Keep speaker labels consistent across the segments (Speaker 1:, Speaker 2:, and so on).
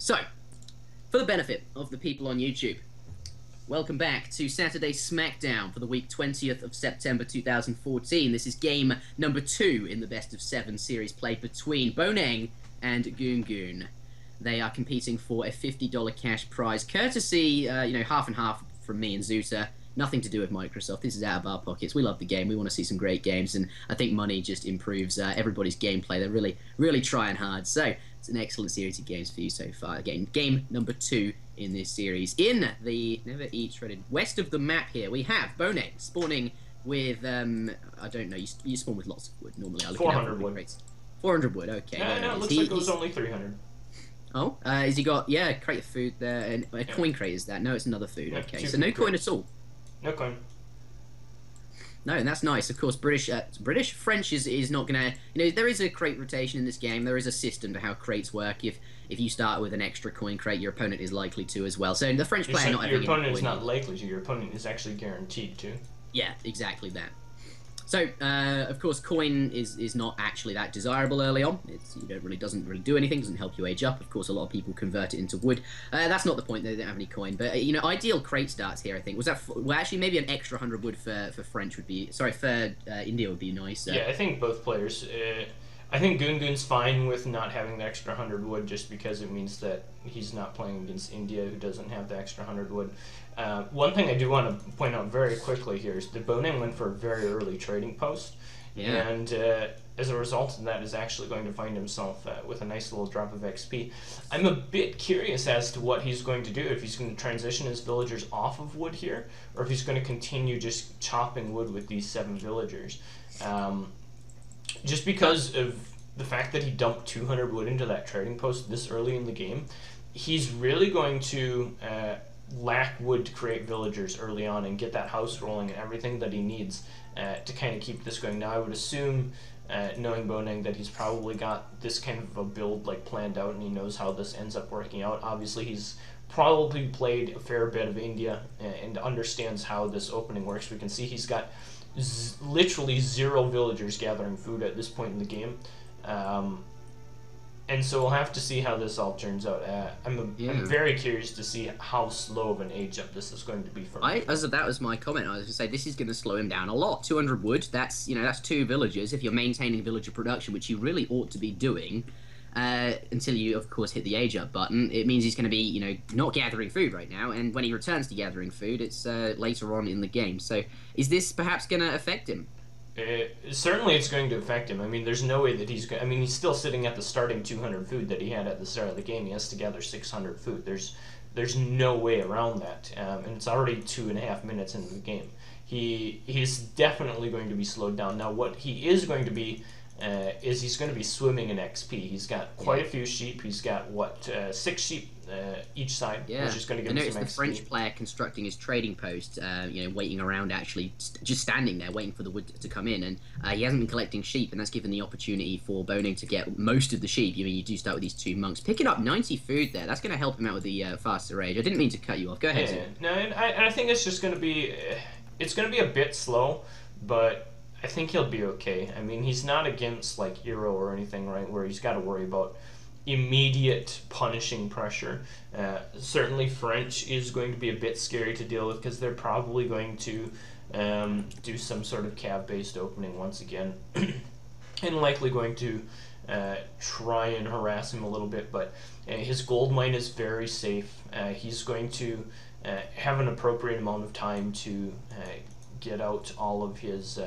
Speaker 1: So, for the benefit of the people on YouTube, welcome back to Saturday Smackdown for the week 20th of September 2014. This is game number 2 in the best of 7 series played between Boneng and Goongoon. They are competing for a $50 cash prize, courtesy, half and half from me and Zuta. Nothing to do with Microsoft. This is out of our pockets. We love the game. We want to see some great games, and I think money just improves everybody's gameplay. They're really trying hard. So it's an excellent series of games for you so far. Again, game number 2 in this series. In the Never Eat Shredded west of the map here, we have Boneng spawning with I don't know. You spawn with lots of wood normally.
Speaker 2: 400 wood.
Speaker 1: Crates. 400 wood. Okay.
Speaker 2: No, it looks like it was only 300.
Speaker 1: Oh, has he got a crate of food there and a coin crate? Is that? No, it's another food. Okay, so no coin at all.
Speaker 2: No coin.
Speaker 1: No, and that's nice. Of course, British, French is not gonna. There is a crate rotation in this game. There is a system to how crates work. If you start with an extra coin crate, your opponent is likely to as well. So the French player not having
Speaker 2: your opponent is not likely to. Your opponent is actually guaranteed to.
Speaker 1: Yeah, exactly that. So, of course, coin is not actually that desirable early on. Doesn't really do anything, doesn't help you age up. Of course, a lot of people convert it into wood. That's not the point, they don't have any coin. But, ideal crate starts here, I think. Well, actually, maybe an extra 100 wood for French would be... Sorry, for India would be nice.
Speaker 2: Yeah, I think both players... I think Goongoon's fine with not having the extra 100 wood just because it means that he's not playing against India, who doesn't have the extra 100 wood. One thing I do want to point out very quickly here is that Boneng went for a very early trading post, and as a result of that is actually going to find himself with a nice little drop of XP. I'm a bit curious as to what he's going to do, if he's going to transition his villagers off of wood here, or if he's going to continue just chopping wood with these 7 villagers. Just because of the fact that he dumped 200 wood into that trading post this early in the game, he's really going to lack wood to create villagers early on and get that house rolling and everything that he needs to kind of keep this going. Now, I would assume, knowing Boneng, that he's probably got this kind of a build planned out and he knows how this ends up working out. Obviously, he's probably played a fair bit of India and understands how this opening works. We can see he's got literally 0 villagers gathering food at this point in the game, and so we'll have to see how this all turns out. I'm very curious to see how slow of an age up this is going to be for me.
Speaker 1: That was my comment. I was going to say this is going to slow him down a lot. 200 wood. That's that's 2 villagers. If you're maintaining villager production, which you really ought to be doing. Until you, of course, hit the age up button, it means he's going to be, not gathering food right now, and when he returns to gathering food, it's later on in the game. So, is this perhaps going to affect him?
Speaker 2: Certainly it's going to affect him. I mean, there's no way that he's going... I mean, he's still sitting at the starting 200 food that he had at the start of the game. He has to gather 600 food. There's no way around that, and it's already 2.5 minutes into the game. He's definitely going to be slowed down. Now, what he is going to be... is he's going to be swimming in XP. He's got quite a few sheep. He's got, 6 sheep each side, which is going to give him some XP.
Speaker 1: The French player constructing his trading post, waiting around, actually just standing there waiting for the wood to come in, and he hasn't been collecting sheep, and that's given the opportunity for Boneng to get most of the sheep. You do start with these 2 monks. Picking up 90 food there, that's going to help him out with the faster age. I didn't mean to cut you off. Go ahead.
Speaker 2: Yeah. No, and I think it's just going to be... it's going to be a bit slow, but... I think he'll be okay. I mean, he's not against Euro or anything, right, where he's got to worry about immediate punishing pressure. Certainly French is going to be a bit scary to deal with because they're probably going to do some sort of cav-based opening once again and likely going to try and harass him a little bit, but his gold mine is very safe. He's going to have an appropriate amount of time to get out all of his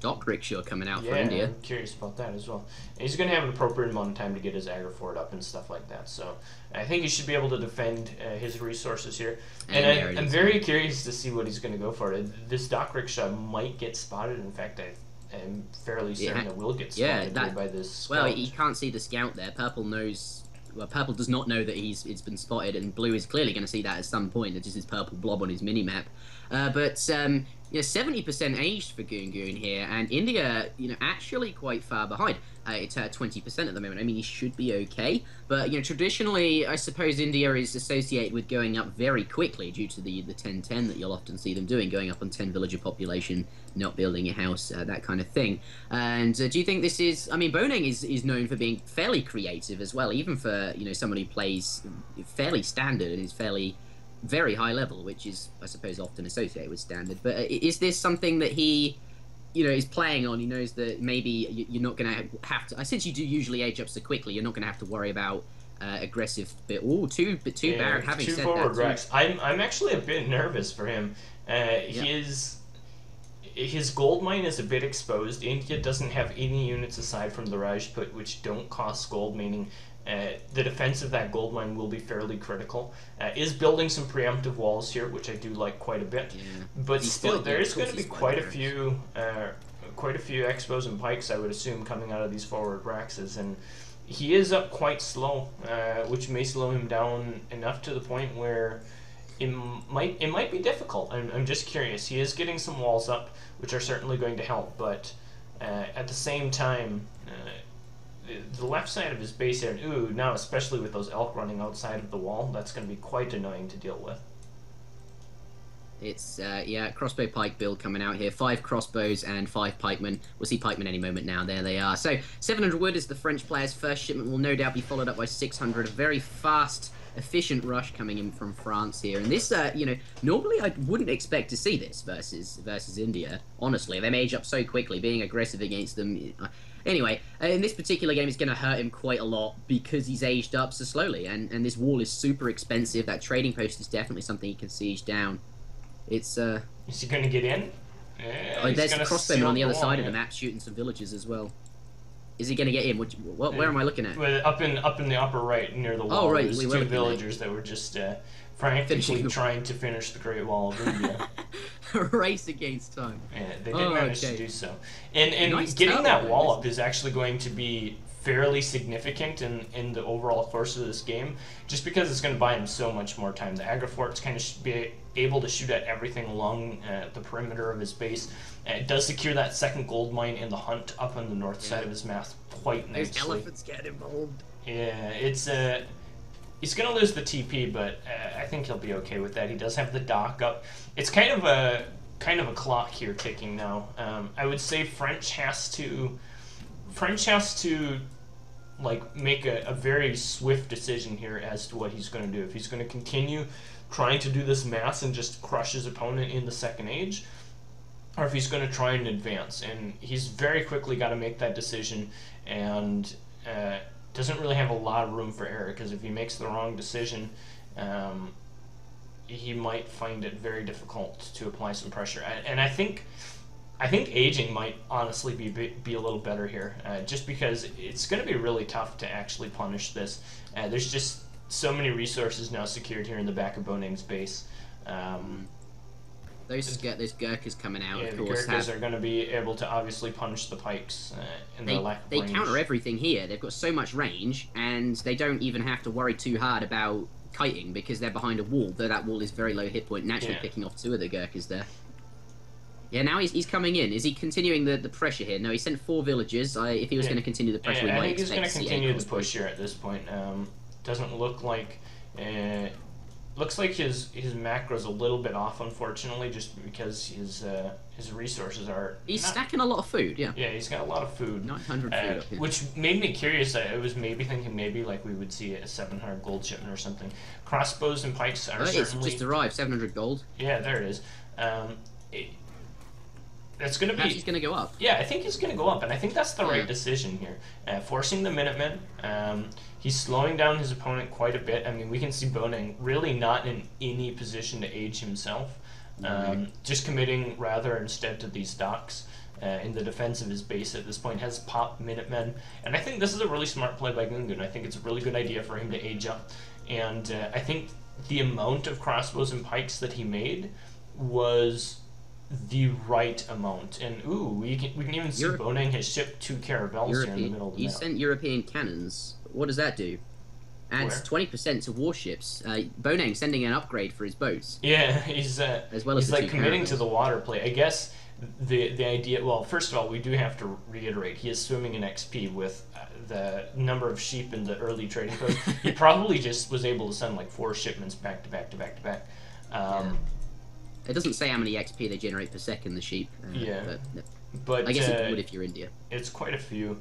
Speaker 1: dock rickshaw coming out for India.
Speaker 2: I'm curious about that as well. And he's going to have an appropriate amount of time to get his agri fort up and stuff like that. So I think he should be able to defend his resources here. And I'm very curious to see what he's going to go for. This dock rickshaw might get spotted. In fact, I'm fairly certain it will get spotted by this scout.
Speaker 1: Well, he can't see the scout there. Purple knows... Well, Purple does not know that it's been spotted, and Blue is clearly going to see that at some point. It's just this purple blob on his mini-map. 70% aged for Goongoon here, and India, actually quite far behind. It's at 20% at the moment. I mean, he should be okay, but traditionally, I suppose India is associated with going up very quickly due to the 10-10 that you'll often see them doing, going up on 10 villager population, not building a house, that kind of thing. And do you think this is? I mean, Boneng is known for being fairly creative as well, even for someone who plays fairly standard and is fairly very high level, which is, I suppose, often associated with standard. But is this something that he, is playing on? He knows that maybe you're not going to have to. Since you do usually age up so quickly, you're not going to have to worry about aggressive. But too bad. Having said
Speaker 2: forward
Speaker 1: that,
Speaker 2: racks. I'm actually a bit nervous for him. His gold mine is a bit exposed. India doesn't have any units aside from the Rajput which don't cost gold, meaning the defense of that gold mine will be fairly critical. Is building some preemptive walls here, which I do like quite a bit. But still, there is going to be quite a few expos and pikes, I would assume, coming out of these forward racks, and he is up quite slow, which may slow him down enough to the point where it might be difficult. I'm just curious. He is getting some walls up, which are certainly going to help, but at the same time, the left side of his base here, now especially with those elk running outside of the wall, that's going to be quite annoying to deal with.
Speaker 1: It's, crossbow pike build coming out here. 5 crossbows and 5 pikemen. We'll see pikemen any moment now. There they are. So, 700 wood is the French player's first shipment. Will no doubt be followed up by 600. A very fast, efficient rush coming in from France here. And this, normally I wouldn't expect to see this versus India. Honestly, they age up so quickly. Being aggressive against them... Anyway, in this particular game, it's going to hurt him quite a lot because he's aged up so slowly. And this wall is super expensive. That trading post is definitely something he can siege down. It's
Speaker 2: Is he going to get in?
Speaker 1: There's a crossbowman on the other side of the map shooting some villagers as well. Is he going to get in? Where am I looking at?
Speaker 2: Well, up in the upper right near the wall.
Speaker 1: Oh, right.
Speaker 2: There's 2 villagers that were just frantically trying to finish the Great Wall of India.
Speaker 1: Race against time.
Speaker 2: Yeah, they did manage to do so. And nice getting that wall up is actually going to be fairly significant in the overall course of this game, just because it's going to buy him so much more time. The Agrafort's kind of be able to shoot at everything along the perimeter of his base. It does secure that second gold mine in the hunt up on the north side of his map quite nicely.
Speaker 1: Those elephants get involved.
Speaker 2: Yeah, it's he's going to lose the TP, but I think he'll be okay with that. He does have the dock up. It's kind of a clock here ticking now. I would say French has to like make a very swift decision here as to what he's going to do. If he's going to continue trying to do this mass and just crush his opponent in the second age, or if he's going to try and advance. And he's very quickly got to make that decision, and doesn't really have a lot of room for error, because if he makes the wrong decision, he might find it very difficult to apply some pressure. And I think aging might honestly be a little better here, just because it's going to be really tough to actually punish this. There's just so many resources now secured here in the back of Boneng's base.
Speaker 1: Those Gurkhas coming out,
Speaker 2: yeah,
Speaker 1: of
Speaker 2: the
Speaker 1: course.
Speaker 2: Gurkhas are going to be able to obviously punish the pikes in their lack of range.
Speaker 1: They counter everything here. They've got so much range, and they don't even have to worry too hard about kiting because they're behind a wall, though that wall is very low hit point, naturally picking off 2 of the Gurkhas there. Yeah, now he's coming in. Is he continuing the pressure here? No, he sent 4 villagers. If he was going to continue the pressure, we might
Speaker 2: I think he's going to
Speaker 1: see
Speaker 2: continue the push here at this point. Doesn't look like... looks like his macro's a little bit off, unfortunately, just because his resources are...
Speaker 1: He's stacking a lot of food, yeah.
Speaker 2: Yeah, he's got a lot of food.
Speaker 1: 900 food up here.
Speaker 2: Which made me curious. I was maybe thinking like we would see a 700 gold shipment or something. Crossbows and pikes are certainly...
Speaker 1: It's just arrived, 700 gold.
Speaker 2: Yeah, there it is. It's going to be...
Speaker 1: He's going to go up.
Speaker 2: Yeah, I think he's going to go up, and I think that's the right decision here. Forcing the Minutemen, he's slowing down his opponent quite a bit. I mean, we can see Boneng really not in any position to age himself, just committing rather instead to these docks in the defense of his base at this point. Has popped Minutemen, and I think this is a really smart play by Goongoon. I think it's a really good idea for him to age up, and I think the amount of crossbows and pikes that he made was the right amount. And we can even see Boneng has shipped 2 caravels here in the middle of the map.
Speaker 1: He sent European cannons. What does that do? Adds 20% to warships. Boneng sending an upgrade for his boats.
Speaker 2: Yeah, he's
Speaker 1: as well
Speaker 2: he's
Speaker 1: as
Speaker 2: like committing to the water play. I guess the idea. Well, first of all, we do have to reiterate he is swimming in XP with the number of sheep in the early trading post. He probably just was able to send like 4 shipments back to back to back to back.
Speaker 1: It doesn't say how many XP they generate per second, the sheep.
Speaker 2: But
Speaker 1: I guess it would if you're India.
Speaker 2: It's quite a few.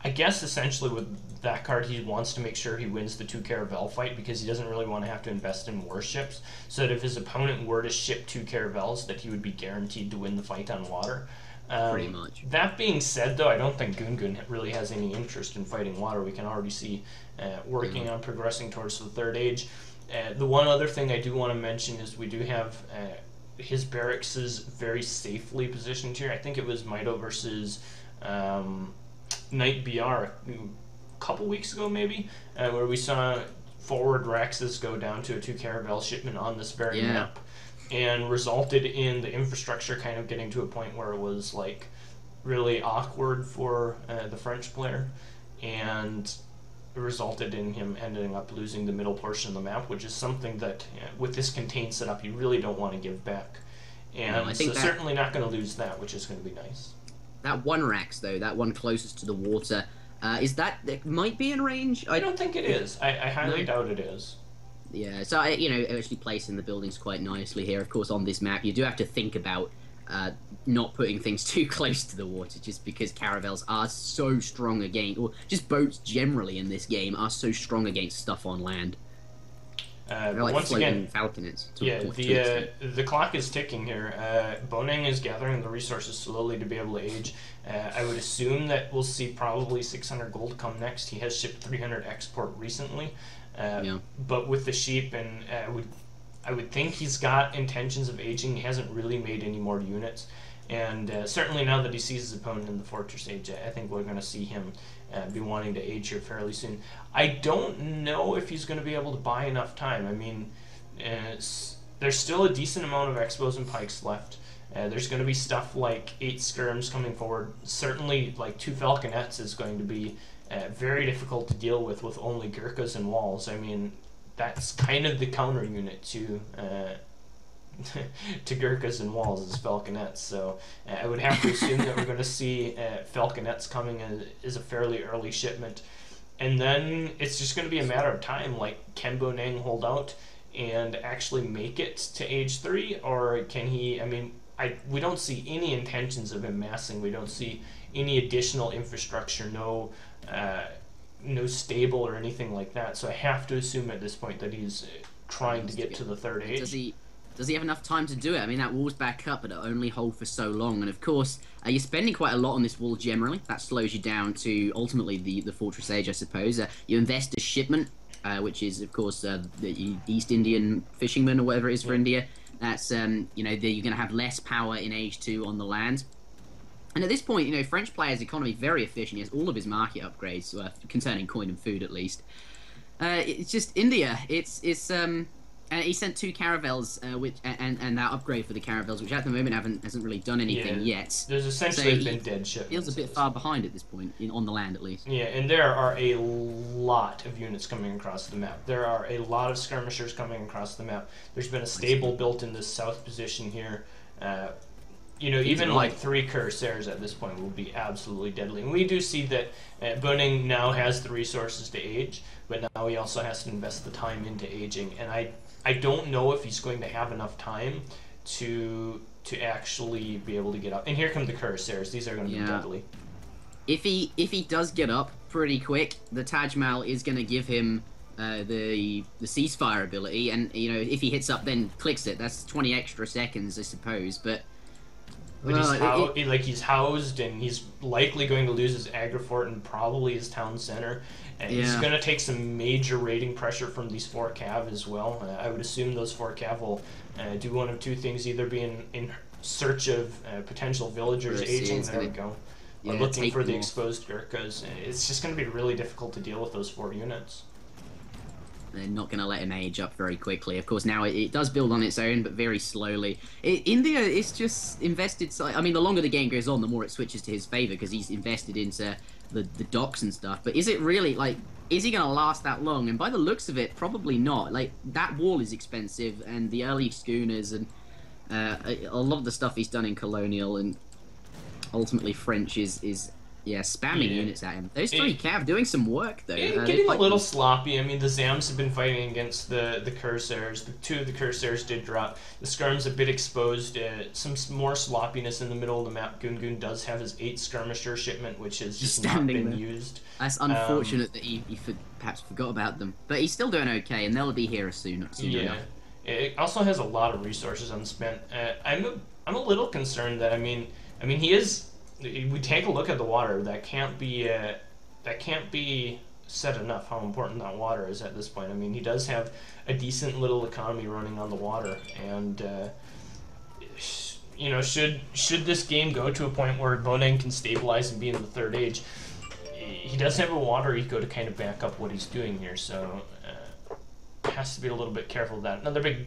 Speaker 2: I guess essentially with that card, he wants to make sure he wins the 2 Caravel fight because he doesn't really want to have to invest in warships. So that if his opponent were to ship 2 Caravels, that he would be guaranteed to win the fight on water.
Speaker 1: Pretty much.
Speaker 2: That being said, though, I don't think Goongoon really has any interest in fighting water. We can already see working on progressing towards the 3rd age. The one other thing I do want to mention is we do have his barracks is very safely positioned here. I think it was Mito versus Knight BR a couple weeks ago, maybe, where we saw forward Raxus go down to a 2 Caravel shipment on this very map, and resulted in the infrastructure kind of getting to a point where it was like really awkward for the French player, and it resulted in him ending up losing the middle portion of the map, which is something that with this contained setup you really don't want to give back. And no, I think so certainly not going to lose that, which is going to be nice.
Speaker 1: That one Rax, though, that one closest to the water, is that it might be in range?
Speaker 2: I don't think it is. I highly doubt it is.
Speaker 1: Yeah, so actually placing the buildings quite nicely here. Of course, on this map, you do have to think about not putting things too close to the water, just because caravels are so strong against, or just boats generally in this game are so strong against stuff on land. Like
Speaker 2: once again,
Speaker 1: falconets.
Speaker 2: The clock is ticking here. Boneng is gathering the resources slowly to be able to age. I would assume that we'll see probably 600 gold come next. He has shipped 300 export recently, but with the sheep, and I would think he's got intentions of aging. He hasn't really made any more units, and certainly now that he sees his opponent in the Fortress Age, I think we're going to see him be wanting to age here fairly soon. I don't know if he's going to be able to buy enough time. I mean, there's still a decent amount of Expos and Pikes left. There's going to be stuff like 8 skirms coming forward. Certainly, like 2 Falconets is going to be very difficult to deal with only Gurkhas and walls. I mean, that's kind of the counter unit to Gurkhas and walls is Falconets. So I would have to assume that we're going to see Falconets coming as a fairly early shipment. And then it's just going to be a matter of time. Like, can Boneng hold out and actually make it to age 3? Or can he, I mean, we don't see any intentions of him massing. We don't see any additional infrastructure, no stable or anything like that. So I have to assume at this point that he's trying to get to the 3rd age.
Speaker 1: Does he have enough time to do it? I mean, that wall's back up, but it'll only hold for so long. And of course, you're spending quite a lot on this wall generally. That slows you down to ultimately the Fortress Age, I suppose. You invest a shipment, which is, of course, the East Indian fisherman or whatever it is for India. That's, you're going to have less power in Age 2 on the land. And at this point, French player's economy very efficient. He has all of his market upgrades, concerning coin and food at least. It's just India. And he sent 2 caravels, and that upgrade for the caravels, which at the moment hasn't really done anything yet.
Speaker 2: There's essentially been dead shipments.
Speaker 1: Feels a bit far behind at this point, on the land at least.
Speaker 2: Yeah, and there are a lot of units coming across the map. There are a lot of skirmishers coming across the map. There's been a stable built in this south position here. Even like 3 Cuirassiers at this point will be absolutely deadly. And we do see that Boneng now has the resources to age, but now he also has to invest the time into aging. And I don't know if he's going to have enough time to actually be able to get up. And here come the Cuirassiers. These are going to be deadly.
Speaker 1: If he does get up pretty quick, the Taj Mahal is going to give him the ceasefire ability, and if he hits up then clicks it, that's 20 extra seconds, I suppose. But
Speaker 2: he's housed, and he's likely going to lose his Agrifort and probably his town center. And he's going to take some major raiding pressure from these 4 Cav as well. I would assume those 4 Cav will do one of 2 things: either be in search of potential villagers aging. There we go. Or looking for the exposed Gurkhas. It's just going to be really difficult to deal with those 4 units.
Speaker 1: They're not going to let him age up very quickly. Of course, now it does build on its own, but very slowly. India is just invested. I mean, the longer the game goes on, the more it switches to his favor because he's invested into the docks and stuff. But is it really, like, is he going to last that long? And by the looks of it, probably not. Like, that wall is expensive, and the early schooners and a lot of the stuff he's done in Colonial and ultimately French is spamming units at him. Those three Cav doing some work, though.
Speaker 2: Getting a little sloppy. I mean, the Zams have been fighting against the Cursors. The two of the Cursors did drop. The Skirm's a bit exposed. Some more sloppiness in the middle of the map. Goongoon does have his 8 Skirmisher shipment, which has just not been used.
Speaker 1: That's unfortunate that he perhaps forgot about them. But he's still doing okay, and they'll be here soon enough.
Speaker 2: It also has a lot of resources unspent. I'm a little concerned that, I mean, he is... We take a look at the water. That can't be said enough how important that water is at this point. I mean, he does have a decent little economy running on the water, and you know, should this game go to a point where Boneng can stabilize and be in the third age, he does have a water eco to kind of back up what he's doing here. So has to be a little bit careful of that. Another big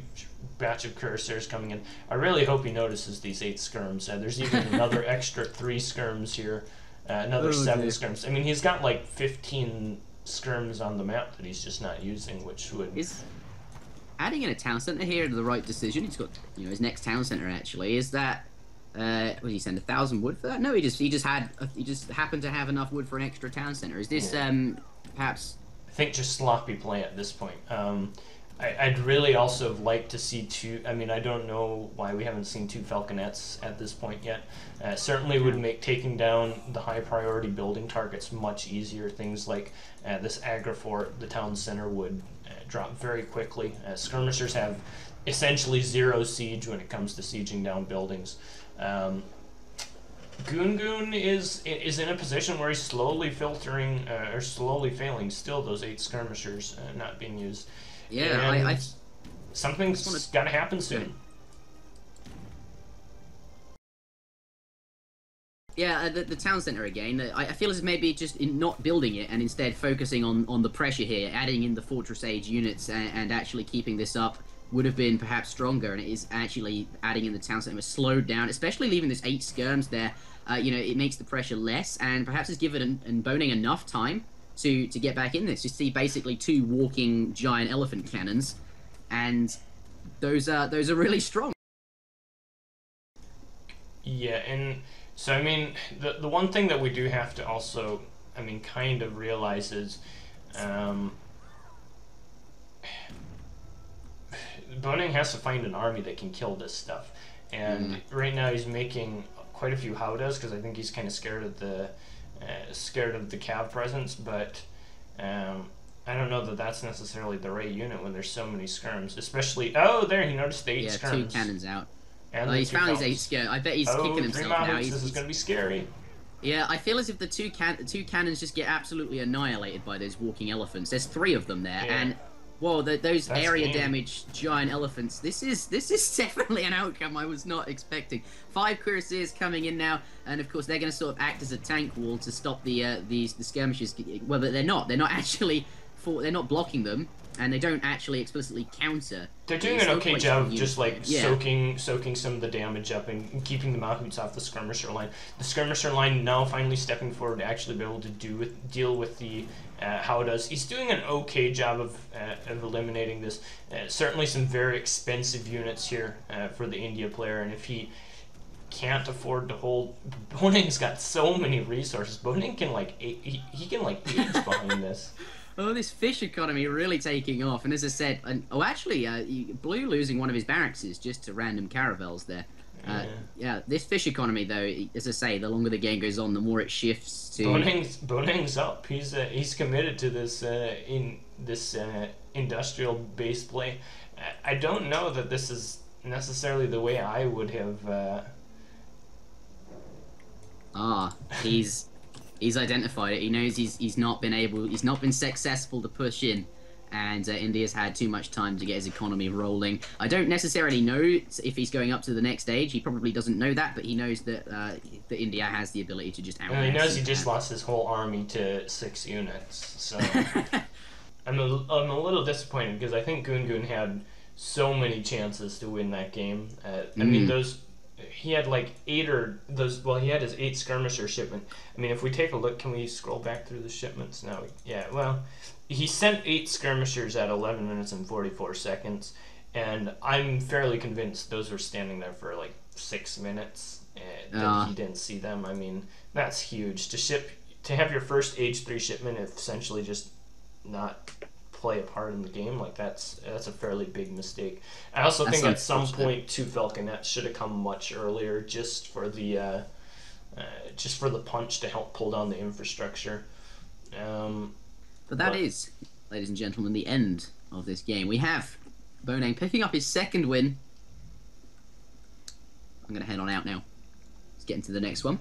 Speaker 2: batch of cursors coming in. I really hope he notices these 8 skirms. There's even another extra 3 skirms here, another 7 skirms. I mean, he's got like 15 skirms on the map that he's just not using, which would...
Speaker 1: Is adding in a town center here the right decision? He's got, you know, his next town center actually. Is that... what did he send, 1,000 wood for that? No, he just happened to have enough wood for an extra town center. Is this perhaps...
Speaker 2: I think just sloppy play at this point. I'd really also like to see 2... I mean, I don't know why we haven't seen 2 Falconets at this point yet. Certainly would make taking down the high priority building targets much easier. Things like this Agrifort, the town center, would drop very quickly. Skirmishers have essentially 0 siege when it comes to sieging down buildings. Goongoon is in a position where he's slowly filtering, or slowly failing still those 8 skirmishers not being used.
Speaker 1: Yeah,
Speaker 2: something's got to happen soon.
Speaker 1: Yeah, the town center again. I feel as maybe just in not building it and instead focusing on the pressure here, adding in the Fortress Age units and actually keeping this up would have been perhaps stronger, and it is actually adding in the town center was slowed down, especially leaving this 8 skirms there. You know, it makes the pressure less, and perhaps has given Boneng enough time to get back in this. You see basically 2 walking giant elephant cannons, and those are really strong.
Speaker 2: Yeah, and so I mean, the one thing that we do have to also, I mean, kind of realize is Boneng has to find an army that can kill this stuff, and right now he's making quite a few howdahs because I think he's kind of scared of the cav presence, but I don't know that that's necessarily the right unit when there's so many skirms, especially... Oh, there, he noticed the 8 skirms.
Speaker 1: 2 cannons out.
Speaker 2: And
Speaker 1: he's found his 8 skirms. I bet he's kicking himself now.
Speaker 2: This is going to be scary.
Speaker 1: Yeah, I feel as if the two cannons just get absolutely annihilated by those walking elephants. There's 3 of them there, and... Whoa, those area damage giant elephants. This is definitely an outcome I was not expecting. 5 cuirassiers coming in now, and of course they're going to sort of act as a tank wall to stop the skirmishes. Well, but they're not. They're not actually they're not blocking them, and they don't actually explicitly counter.
Speaker 2: They're doing an okay job of just like soaking some of the damage up and keeping the Mahouts off the skirmisher line. The skirmisher line now finally stepping forward to actually be able to deal with the howdahs. He's doing an okay job of eliminating this. Certainly some very expensive units here for the India player, and if he can't afford to hold... Boneng's got so many resources. Boneng can like he can like age behind this.
Speaker 1: Oh, this fish economy really taking off, and as I said, Blue losing one of his barracks just to random caravels there. Yeah, this fish economy, though, as I say, the longer the game goes on, the more it shifts to...
Speaker 2: Boneng's up. He's committed to this industrial base play. I don't know that this is necessarily the way I would have...
Speaker 1: He's identified it. He knows he's not been successful to push in, and India's had too much time to get his economy rolling. I don't necessarily know if he's going up to the next stage. He probably doesn't know that, but he knows that India has the ability to just outlast.
Speaker 2: He knows he just lost his whole army to 6 units, so I'm a little disappointed because I think Goongoon had so many chances to win that game. I mean, those he had like 8 or those. Well, he had his 8 skirmisher shipment. I mean, if we take a look, can we scroll back through the shipments now? Yeah. Well, he sent 8 skirmishers at 11 minutes and 44 seconds, and I'm fairly convinced those were standing there for like 6 minutes. That he didn't see them. I mean, that's huge to have your first age 3 shipment essentially just not play a part in the game. Like that's a fairly big mistake. I also think at some point 2 Falconets should have come much earlier, just for the punch to help pull down the infrastructure.
Speaker 1: But that is, ladies and gentlemen, the end of this game. We have Boneng picking up his 2nd win. I'm going to head on out now. Let's get into the next one.